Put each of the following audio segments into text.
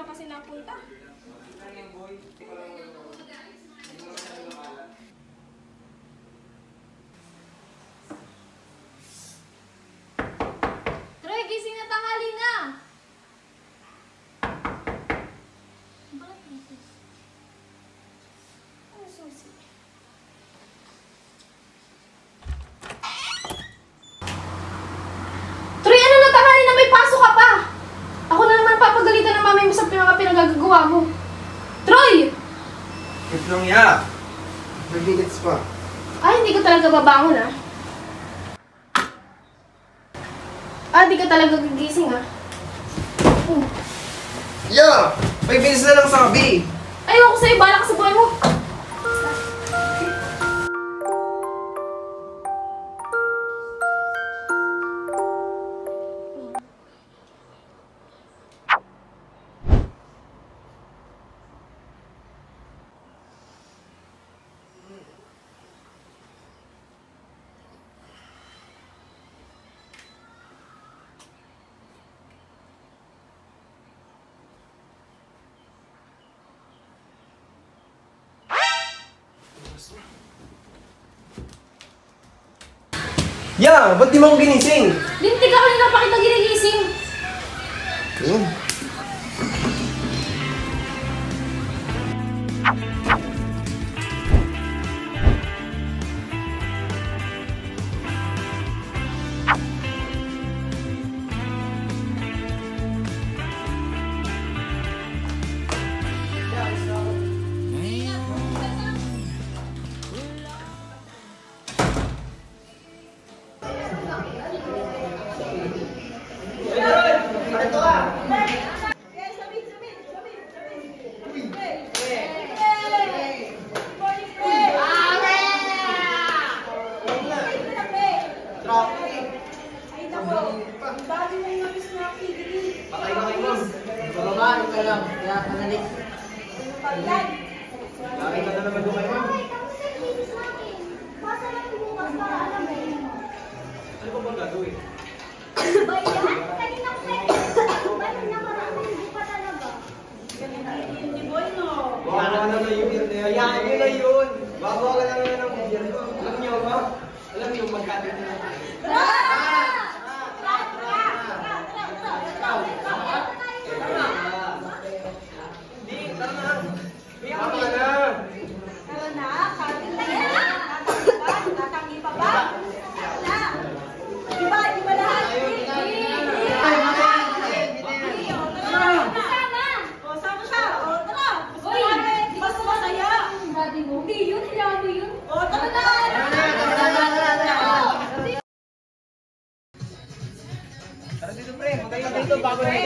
saan kasi napunta. Troy, gising na, tanghali na! Bakit ito? Ano susi? Troy, ano na tanghali na may pasok ka pa? Ako na naman papagalitan ng mamay mo sa mga pinagagawa mo. Troy! Ito lang ya. 3 minutes pa. Ay, hindi ka talaga babangon, ah. Hindi ka talaga gigising, ah. Ya! 5 minutes na lang sabi. Ayoko sa'yo, bahala ka sa buhay mo. Ya! Ba't di mo ako ginising? Lintik ka kanina pa kita ginigising. Yun.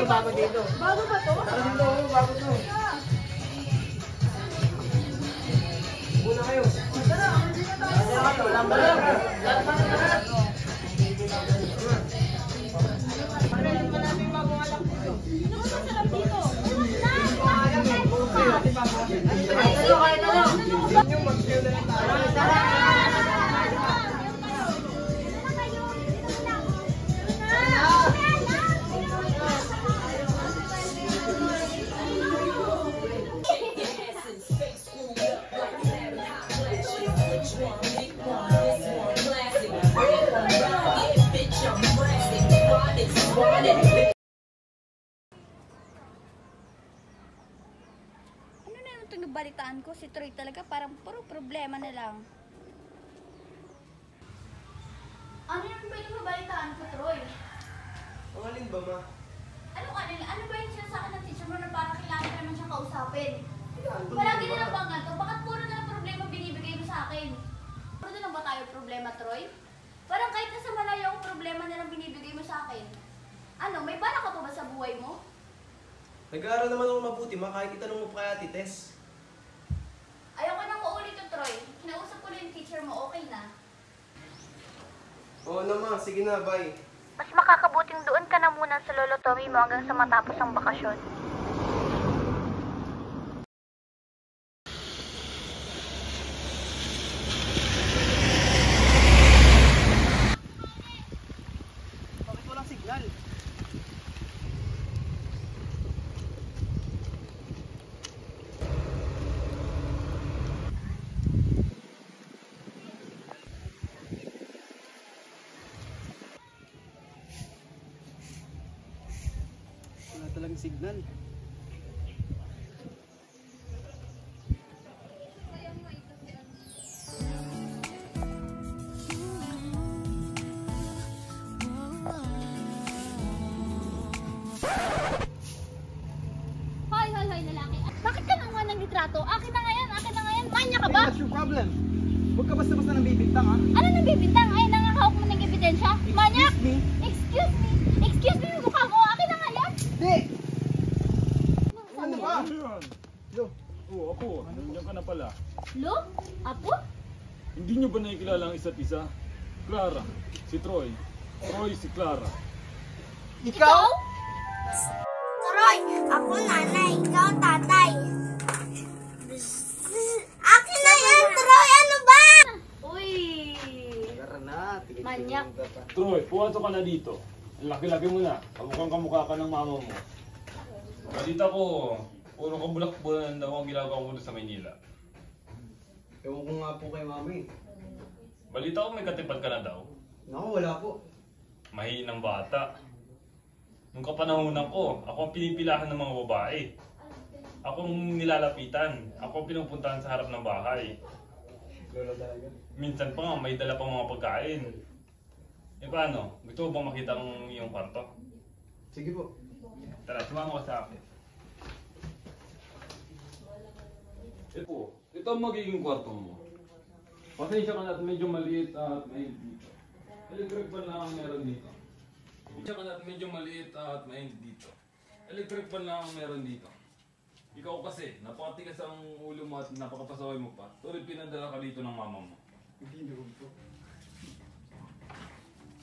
Bago dito. Bago ba to? Bago to. Una kayo. Tara, hindi na tayo. Balitaan ko, si Troy talaga parang puro problema na lang. Ano yung pwede mo balitaan ko, Troy? Ang alin ba, ma? Ano ba yung sinasakin ng teacher mo na parang kailangan ka naman siyang kausapin? Palagi na lang bang ganito? Bakit puro na lang problema binibigay mo sa akin? Puro na lang ba tayo problema, Troy? Parang kahit nasa malayo ako, problema na lang binibigay mo sa akin. Ano, may bala ka pa ba sa buhay mo? Nag-aaral naman ako mabuti, ma. Kahit itanong mo pa kay Ate Tess. Ayoko nang maulit to, Troy. Kinausap ko na yung teacher mo, okay na? Oo naman, sige na, bye. Mas makakabuting doon ka na muna sa lolo Tommy mo hanggang sa matapos ang bakasyon. Bakit walang signal? kasing signal. Hoy, hoy, hoy, lalaki. Bakit ka nakuha ng litrato? Akin na nga yan, akin na nga yan. Manya ka ba? Hey, what's your problem? Huwag ka basta-basta nang bibintang, ha? Ano nang bibintang? Ay, nangakahawak mo ng ebidensya? Manyak! Excuse me? Excuse me? Excuse me, yung mukha mo. Akin na nga yan. Hindi! Ano ba? Ano yan? Lo, Oo, ako. Nandiyan ka na pala. Lo? Apo? Hindi nyo ba nakikilala ang isa't isa? Clara, si Troy. Troy, si Clara. ikaw? Troy, ako nanay, ikaw tatay. Akin na yan, Troy! Ano ba? Uy! Tara na, tigil Manyak. Troy, puwato ka na dito. Ang laki-laki mo na. Kamukhang kamukha ka ng mama mo. Balita ko, puro kabulak-bulan daw ang ginagawa mo doon sa Maynila. Ewan ko nga po kay mami. Balita ko may katipad ka na daw. Naku, wala po. Mahinang bata. Nung kapanahunan ko, ako ang pinipilahan ng mga babae. Ako ang nilalapitan. Ako ang pinupuntahan sa harap ng bahay. Lolo talaga. Minsan pa nga, may dala pang mga pagkain. Eh paano? Gusto mo bang makita ang iyong kwarto? Sige po. Tara, sumama ka sa akin. Ito ang magiging kwarto mo. Pasensya ka na at medyo maliit at mainit dito. Electric fan lang ang meron dito. Pasensya ka na at medyo maliit at mainit dito. Electric fan lang ang meron dito. Ikaw kasi, napakatigas ang ulo mo at napakapasaway mo pa. Tuloy pinadala ka dito ng mama mo. Hindi naman po.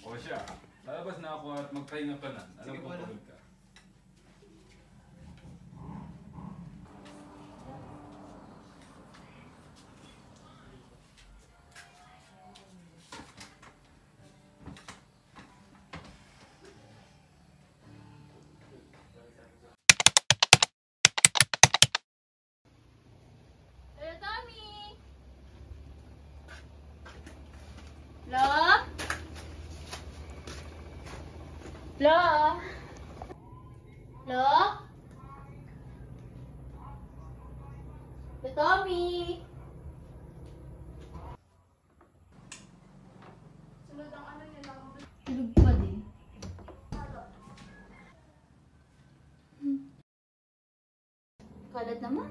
O siya, lalabas na ako at magpahinga ka na. Alam Sige ko po, pagod ka. Hello, Tommy! Lo? Lo? Lo? Lo, Tommy! Sunod ang ano yun lang. Tulog pa din. Kalat naman.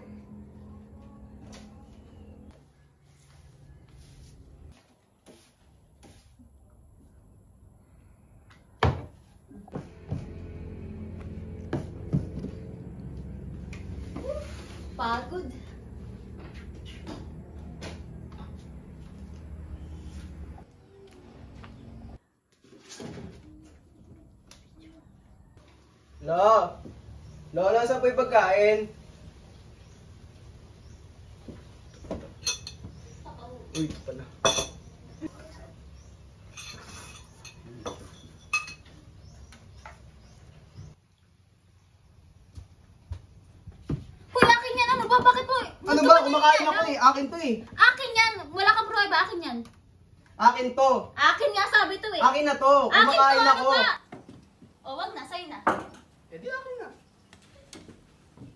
Pagod. Lo! Lo, nasa po yung pagkain? Uy, ito pala. Kuya, akin yan. Ano ba? Bakit po? Ano ba? Kumakain ako eh. Akin to eh. Akin yan. Wala kang pruweba. Akin yan. Akin to. Akin nga sabi to eh. Akin na to. Akin to. Kumakain Ano ako. ba? O, wag na. Sa'yo na. Eh di akin na.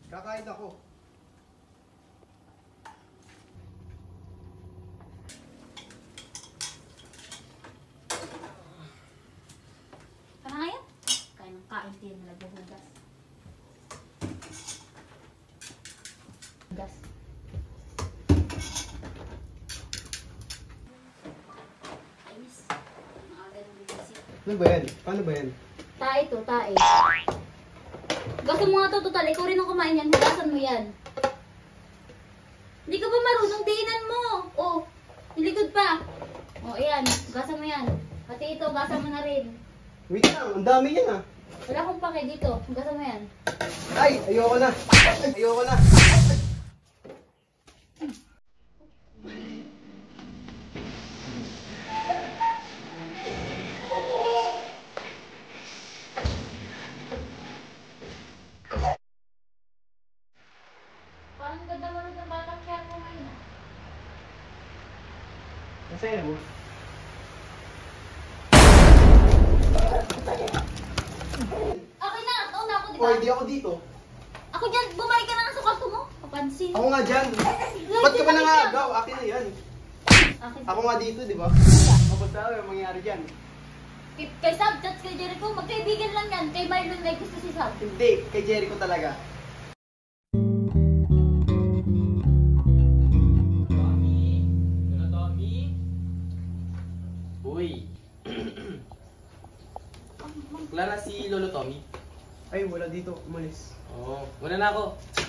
Kakain ako. Tara nga yan. Kain ng kain. Tiyan na nagbubugas. Gas. Ayos. Maaga ng bigasip. Ano ba yan? Paano ba yan? Tae to, tae. Gasan mo nga to, total. Ikaw rin ang kumain yan. Hugasan mo yan. Hindi ka ba marunong? Diinan mo. Oh, nilikod pa. Oh, ayan. Hugasan mo yan. Pati ito, hugasan mo na rin. Wait lang, ang dami yan ah. Wala akong pake dito. Hugasan mo yan. Ay, ayoko na. Ay, ayoko na. Parang ganda mo rin ng batang kaya mo ngayon. Nasa'yo mo? Okay na, nauna ako kita. O, hindi ako dito. Ako dyan, bumalik ka na nga sa kwarto mo. Papansin. Ako nga dyan. Ba't ka ba nangagaw? Akin na yan. Akin. Ako nga dito, di ba? Kapag tayo, yung mangyari dyan. Kay Sab, at kay Jericho, magkaibigan lang yan. Kay Marlon may gusto si Sab. Hindi, kay Jericho talaga. Uy. Clara, si Lolo Tommy. Ay, wala dito. Umalis. Oo. Muna na ako.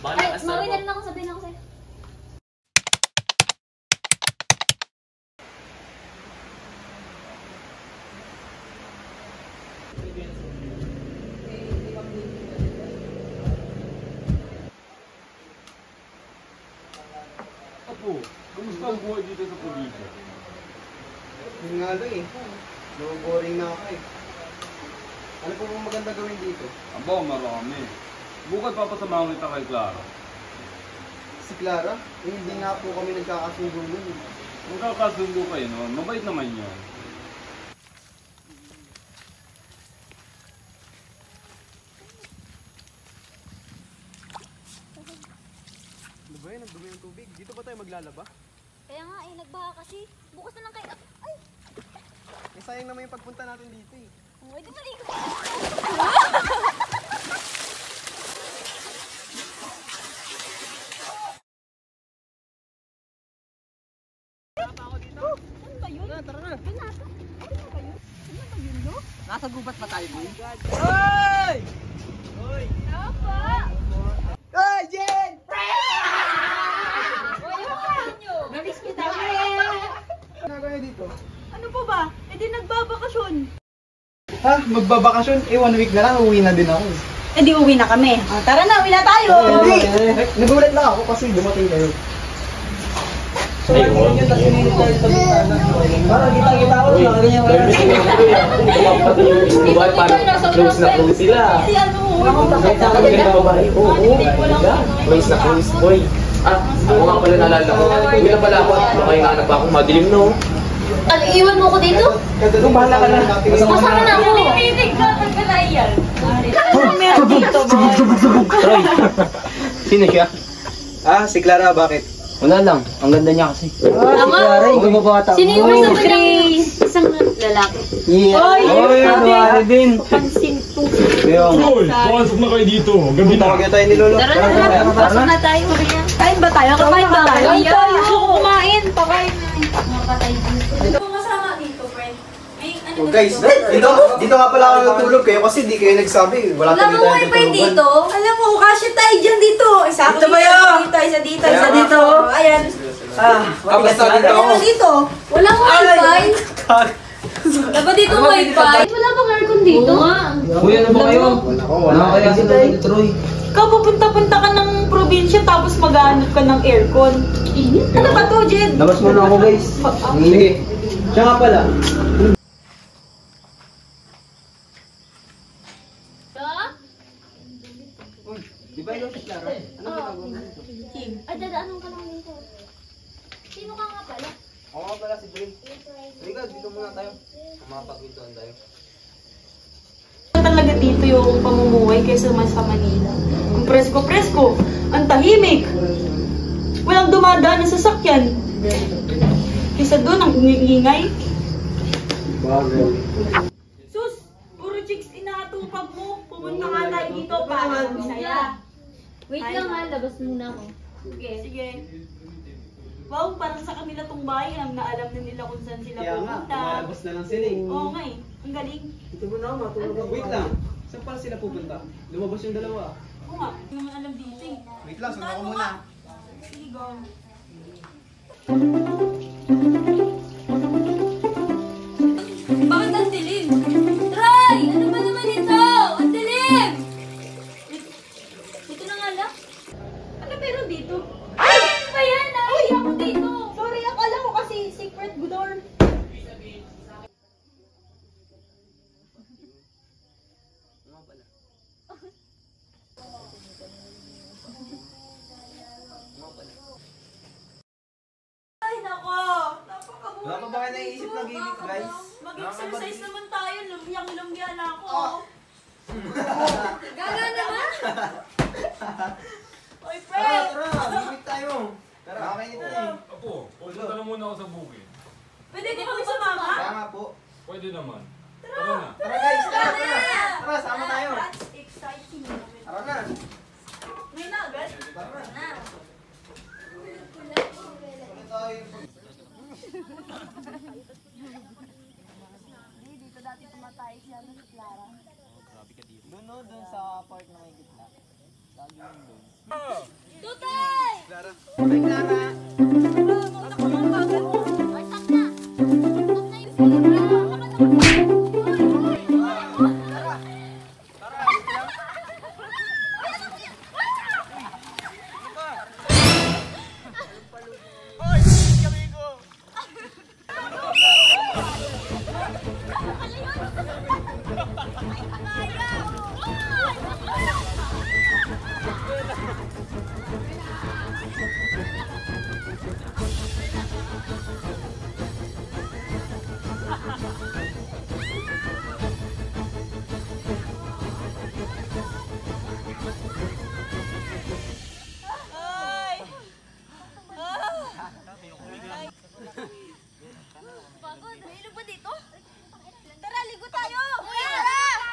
Baka Ay, nakasal mawin ko. na rin ako, sabihin ako sa'yo. Apo, kamusta ang buhay dito sa probinsya? Yun nga lang eh. Boring na ako eh. Ano po bang maganda gawin dito? Aba, marami. Bukod papasamahan kita kay Clara. Si Clara? Eh, hindi nga po kami nagkakasundo nun eh. Kung kakasundo kayo noon, mabait naman yan. Ano ba yun? Nagdumi ng tubig. Dito ba tayo maglalaba? Kaya nga eh, nagbaha kasi. Bukas na lang kayo. Ay! Eh, sayang naman yung pagpunta natin dito eh. Oh, di maligo. Tara na! Nasa gubat pa tayo, boy. Hoy! Apa? Hoy, Jen! Nalis kita. Ano kayo dito? Ano po ba? Eh di nagbabakasyon. Ha? Magbabakasyon? Eh, 1 week na lang. Uwi na din ako. Eh di uwi na kami. Ah, tara na, uwi na tayo. Hindi! Nagulat lang ako kasi dumating kayo. So, ano yun yung tasinili tayo sa bintana? Parang kita-kita ko lang. Ganyan wala. Diba, parang close na close sila. Si ano? Maganda babae. Oo, close na close, boy. Ah, ako nga pala naalala ko. Hindi na pala ako. Makahinganak pa akong madilim, no? Ano, iwan mo ko dito? Kung bahala ka na. Masama na ako. Pinipinig ka, nagkalayan. Troy, sino siya? Ah, si Clara, bakit? Wala lang, ang ganda niya kasi. Tama. Ang mabata mo. Sino yung gusto mo isang lalaki? Yeah. Oy, ano din. Pansin po. Troy, pumasok na kayo dito. Gabi na. Tawagin tayo ni Lolo. Tara na, pasok na tayo. Kain ba tayo? Kain ba tayo? Kain tayo. Gusto ko kumain. Pakain na. Mapatay dito. Kung masama dito, friend. May ano Oh guys, dito nga pala ako natulog kayo kasi di kayo nagsabi. Wala Wala kami mo tayo wifi dito. Alam mo, kasi tayo dyan dito. Isa Dito ba yun? dito, isa dito, isa dito. Ayan. Basta dito ako. Ano dito? Walang wifi. Dapat dito wifi. Wala bang aircon dito? Kuya, ano ba kayo? Wala kaya si Troy. Ikaw pupunta-punta ka ng probinsya tapos maghahanap ka ng aircon. Ano ba to, Jed? Labas muna ako, guys. Sige. Siya nga pala. Uy, di ba ikaw si Clara? Ano ginagawa mo dito? Ay, dadaanan ka lang dito. Sino ka nga pala? Ako nga pala si Brin. Halika, dito muna tayo. Makapagpintuan tayo. Talaga dito yung pamumuhay kaysa mas sa Manila. Ang presko-presko, ang tahimik. Walang dumadaan na sasakyan. Kaysa doon, ang ingay. Sus! Puro chicks inaatupag mo. Pumunta nga tayo dito para masaya. Wait lang ha, labas muna ako. Sige. Wow, parang sa kanila tong bahay. Alam na nila kung saan sila Kaya nga, pupunta. lumalabas na lang sila eh. Oo nga eh. Ang galing. Dito muna ako, matulog ako. Wait lang. Saan pala sila pupunta? Lumabas yung dalawa. Oo nga. Hindi naman alam dito eh. Wait lang, sunod ako muna. Sige, go. Bakit ang dilim? Try! Ano ba naman ito? Ang dilim! Ito na nga lang. Ano meron dito? Ay! Ano ba yan? Ay, ako dito. Sorry, akala ko kasi secret door. Ay, nako! Napakabuhay. Wala pa ba kayo naiisip na gimmick, guys? Mag-exercise naman tayo. Lumbyang-lumbya na ako. Oh. Gaga naman! Oy, pre! Tara, limit tayo. Tara, kain ito eh. Apo, pupunta na muna ako sa bukid. Pwede ko kami sumama? Kaya nga po. Pwede naman. Tara na. Tara guys, tara, tara. Tara, sama tayo. That's exciting. Tara na. May na agad? Tara na. Na. Ulit tayo. Dito dati tumatay siya sa Clara. Doon sa park na may gitna. Lagi yun doon. Tutay! Clara. Ay, sakna! Sakna Pagod, may ilog ba dito? Tara, ligo tayo! Kuya!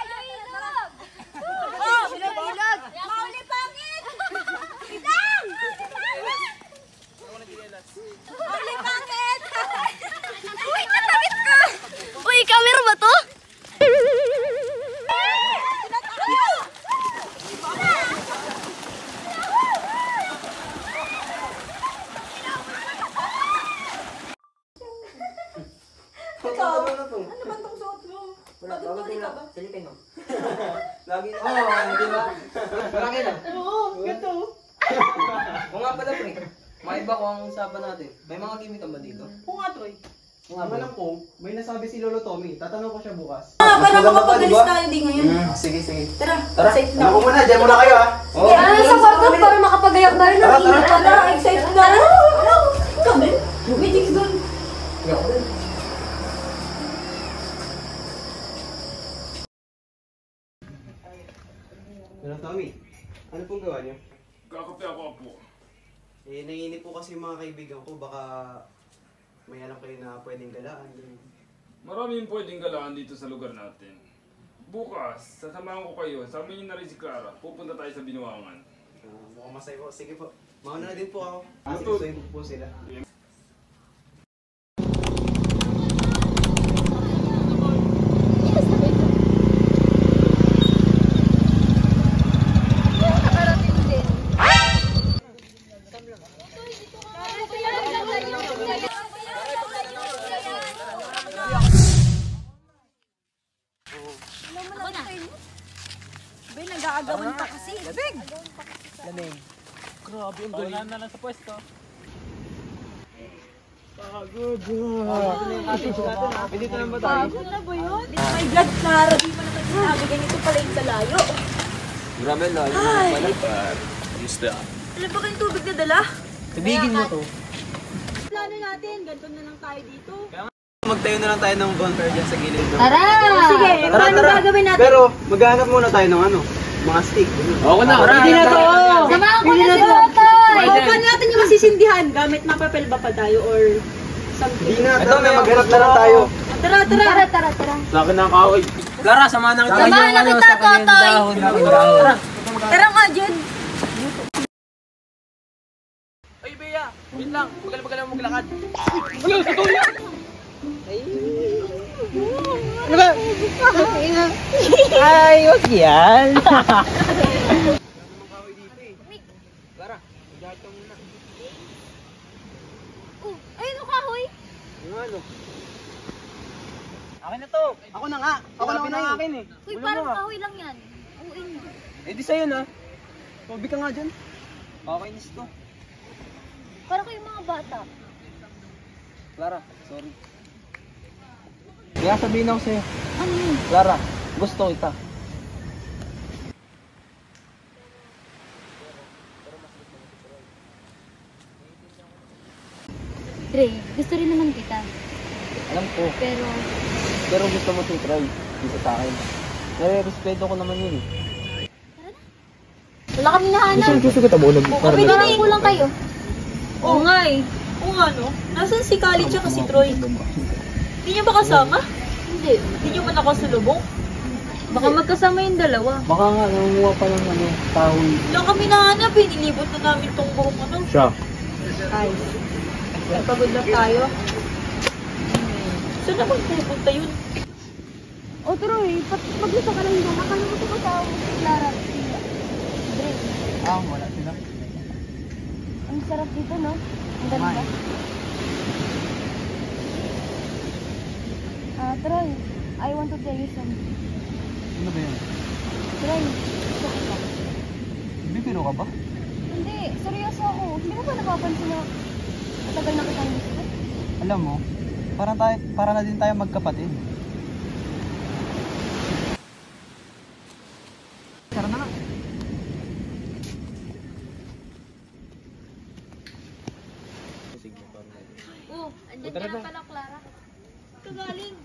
Ilog! Oh, ilog! Mauli pangit! Bidang! Mauli pangit! Uy, katawit ka! Uy, camera ba to? Ano ba itong suot mo? Patutuloy ka ba? Silipin mo. Lagi na. Oo, di ba? Malaki na. Oo, gato. O nga pala, pre. Maiba ko ang usapan natin. May mga gimmick ka ba dito? Oo nga, Troy. Kung alam ko, may nasabi si Lolo Tommy. Tatanong ko siya bukas. Para makapagalis tayo di ngayon. Sige, sige. Tara, Tara, safe na. ano ko muna? Diyan muna kayo, ha? Oo. Sa kwarto para makapagayak tayo ng init. Tara, excited na. Ikaw din? May jigs doon. Lolo Tommy, ano pong gawa niyo? Kakape ako, Apo. Naiinip po kasi yung mga kaibigan ko, baka may alam kayo na pwedeng galaan. Maraming pwedeng galaan dito sa lugar natin. Bukas, sasamahan ko kayo. Sabi niyo na rin si Clara, pupunta tayo sa Binuangan. Mukhang masaya po. Sige po. Mauna na din po ako. Ano Kasi to? gustuin po sila. Ben, nag-aagawan pa kasi. Labig! Lamig. Grabe, ang galing. Na lang sa pwesto. Dito lang ba tayo? Pagod na ba yun? My God, Clara, di pa naman sinabi. Ganito pala yung salayo. Grabe, layo na pala. Isda. Alam ba kayong tubig na dala? Tubigin mo to. Plano natin, ganito na lang tayo dito. Magtayo na lang tayo ng bonfire dyan sa gilid. Tara! Sige, paano gagawin natin? Pero, maghanap muna tayo ng ano, mga stick. Oo na. Hindi na to! Samahan ko na si Totoy! O, paano natin yung masisindihan? Gamit na papel ba pa tayo or something? Hindi na, ito na, maghanap na lang tayo. Tara, tara! Tara. Sa akin na kahoy. Clara, samahan na kita. Samahan na kita, Totoy! Tara. Tara nga, Jud! Ay, Bea. Wait lang. Bagal mo maglakad. Ano ba? Ay, wag yan. Clara, mag-jahat ka muna. Ayun o, kahoy! Yung ano? Akin na to. Ako na nga. Ako na Sabi ng akin eh. Uy, parang kahoy lang yan. Uwin mo. Eh di sa'yo na. Tubig ka nga dyan. Okay, nis to. Parang kayong mga bata. Clara, sorry. Kaya sabihin ako sa'yo. Ano yun? Clara, gusto kita. Dre, gusto rin naman kita. Alam ko. Pero, Pero gusto mo si Troy. Dito sa akin. Respeto ko naman yun. Wala kami nahanap. Gusto kita mo nag Kami na lang kulang kayo. Oo nga eh. Oo nga no. Nasaan si Kali tsaka si Troy? Hindi niyo ba kasama? Hindi. Hindi niyo ba nakasalubong? Baka magkasama yung dalawa. Baka nga, nangunguha pa ng kahoy. Wala kami nahanap eh. Nilibot na namin tong buong ano. Siya. Ay. Pagod lang tayo. Saan naman pupunta yun? O Troy, mag-gusto ka lang dyan. Nakalimutan ko sa Clara. Wala sila. Ang sarap dito, no? Ang ganda. Troy, I want to tell you something. Ano ba yun? Troy, gusto kita. Bibiro ka ba? Hindi, seryoso ako. Hindi mo ba napapansin na matagal na kitang gusto? Alam mo, para na din tayo magkapatid. Tara na nga. Oh, andyan ka na pala, Clara. Kagaling.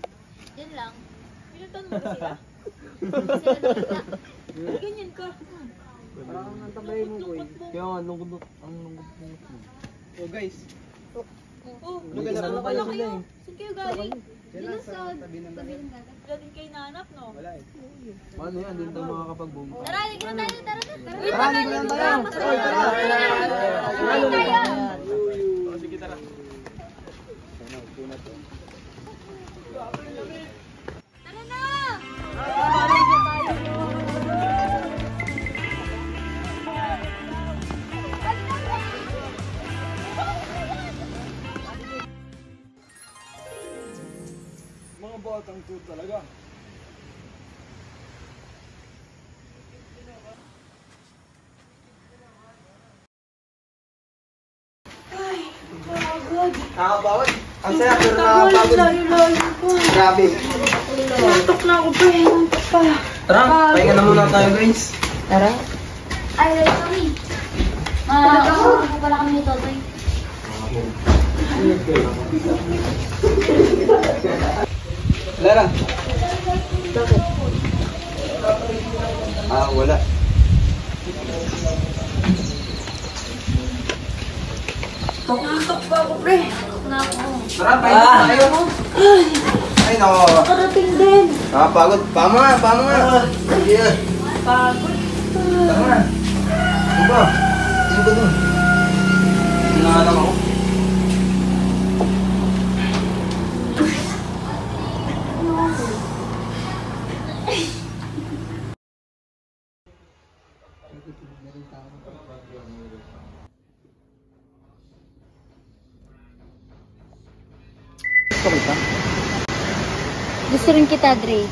Diyan lang. Pinutan mo ba sila? Sila nakita. Ganyan ka. Parang ang tabay mo ko eh. Kaya nga, lungkot ang lungkot mo. Oh guys. Oh, Lugar na saan lang pala pala kayo? sila eh. Saan kayo galing? Diyan lang sa tabi ng dagat. Galing kayo nahanap, no? Wala eh. Paano yan? Hindi tayo makakapag-boom. Tara, hindi na tayo. Tara. Tara, hindi na tayo. Masaya. Tara. Sige, tara. Tara na! Mga batang to talaga. Nakakapagod. Ang saya pero nakakapagod. Grabe. Nantok na ako, pre. Nantok pa. Tara, pahinga na muna tayo guys. Tara. Ay, sorry. Ako pala kami ni Totoy. Lara. Bakit? Wala. Nantok pa ako, pre. Na ako. Tara, pahinga tayo. Ay, nako. Nakarating din. Nakapagod. Pama nga. Sige na. Pagod. Tara na. Ano ba? Ano ba dun? Hinahanap ako. Gusto kita? Gusto rin kita, Dre.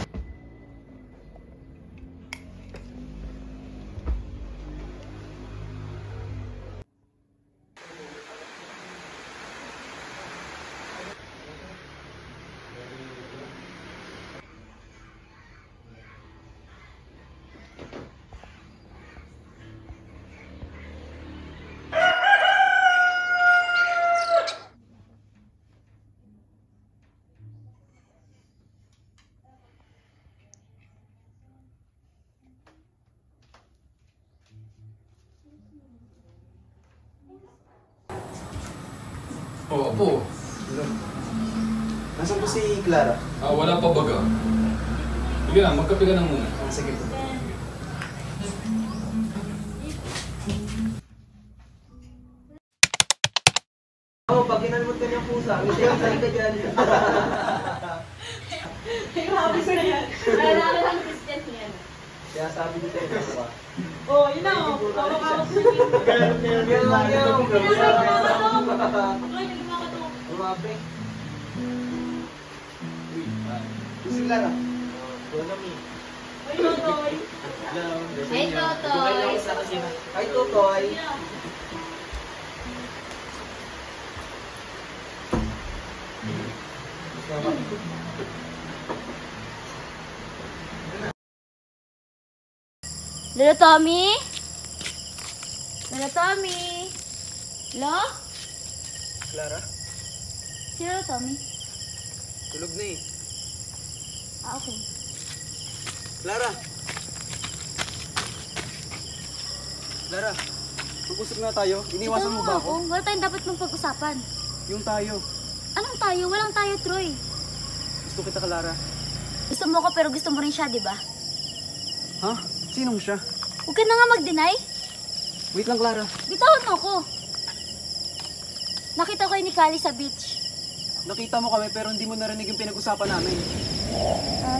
Oo, po. Nasaan po si Clara? Wala pa baga. Sige na, magkape ka na muna. Sige po. Pag kinalmot ka niyang pusa, may sinasabi ka dyan. Grabe ko na yan. Kailangan lang Christian yan. Kaya sabi ko sa inyo ba? Oh, yun na, oh. Pawak-awak sa inyo. Yan lang yun. Grabe. Si Clara. Ay, Totoy. Hey, Totoy. Hi, Totoy. Lolo Tommy? Lolo Tommy? Lo? Clara? Si Lolo Tommy? Tulog na eh. Okay. Clara! Clara, mag-usap nga tayo. Iniwasan mo ba ako? Wala tayong dapat mong pag-usapan. Yung tayo. Anong tayo? Walang tayo, Troy. Gusto kita, Clara. Gusto mo ko pero gusto mo rin siya, di ba? Ha? Sinong siya? Huwag ka na nga mag-deny. Wait lang, Clara. Bitawan mo ako. Nakita ko ni Kali sa beach. Nakita mo kami pero hindi mo narinig yung pinag-usapan namin.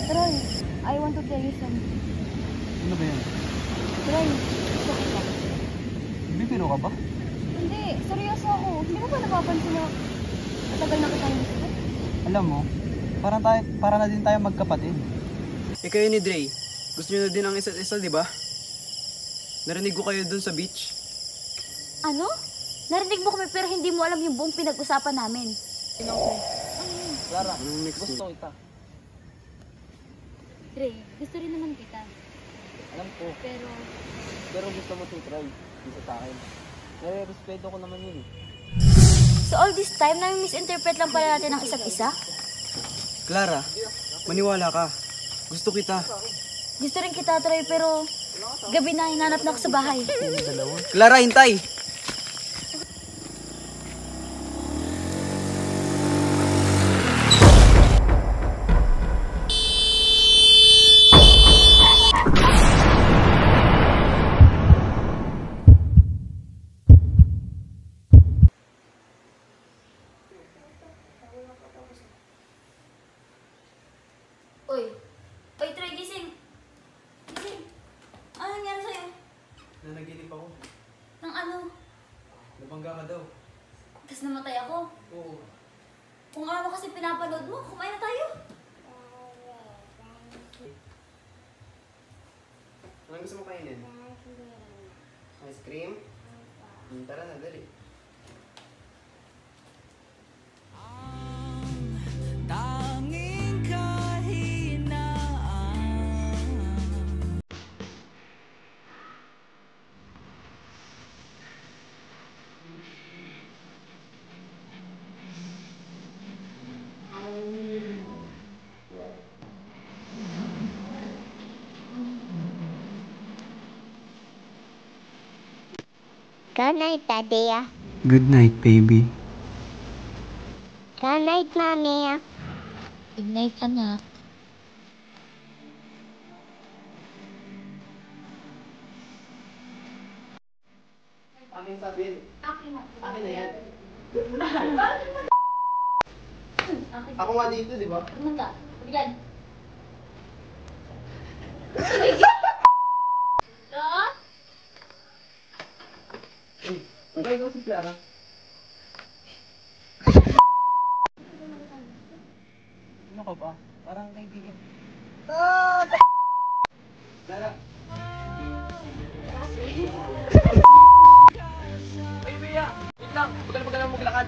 Troy, I want to tell you something. Ano ba yan? Troy, gusto kita. Bibiro ka ba? Hindi, seryoso ako. Hindi mo ba napapansin na matagal na kitang gusto? Alam mo, para na din tayo magkapatid. Eh kayo ni Dre, gusto nyo na din ang isa't isa, di ba? Narinig ko kayo dun sa beach. Ano? Narinig mo kami pero hindi mo alam yung buong pinag-usapan namin. Clara, Anong next gusto week? kita. Dre, gusto rin naman kita. Alam ko, pero gusto mo si Troy, dito sa akin. Nare-respeto ko naman yun eh. So all this time, nami-misinterpret lang pala natin ang isa't isa? Clara, maniwala ka. Gusto kita. Gusto rin kita, Troy, pero gabi na hinanap na ako sa bahay. Clara, hintay! Uy, Troy, gising. Gising. Ano nangyari sa'yo? Nanaginip ako. Nang ano? Nabangga ka daw. Tapos namatay ako. Oo. Kung ano kasi pinapanood mo, kumain na tayo. Anong gusto mo kainin? Ice cream? Tara na, dali. Good night, Daddy. Good night, baby. Good night, Mommy. Good night, anak. Akin sabihin. Akin na yan. Ako nga dito, di ba? Pumunta. Bigyan. Bagay ko si Clara. Ano ka ba? Parang kaibigan. Clara. Ay, Bea! Wait lang! Huwag ka na maglakad!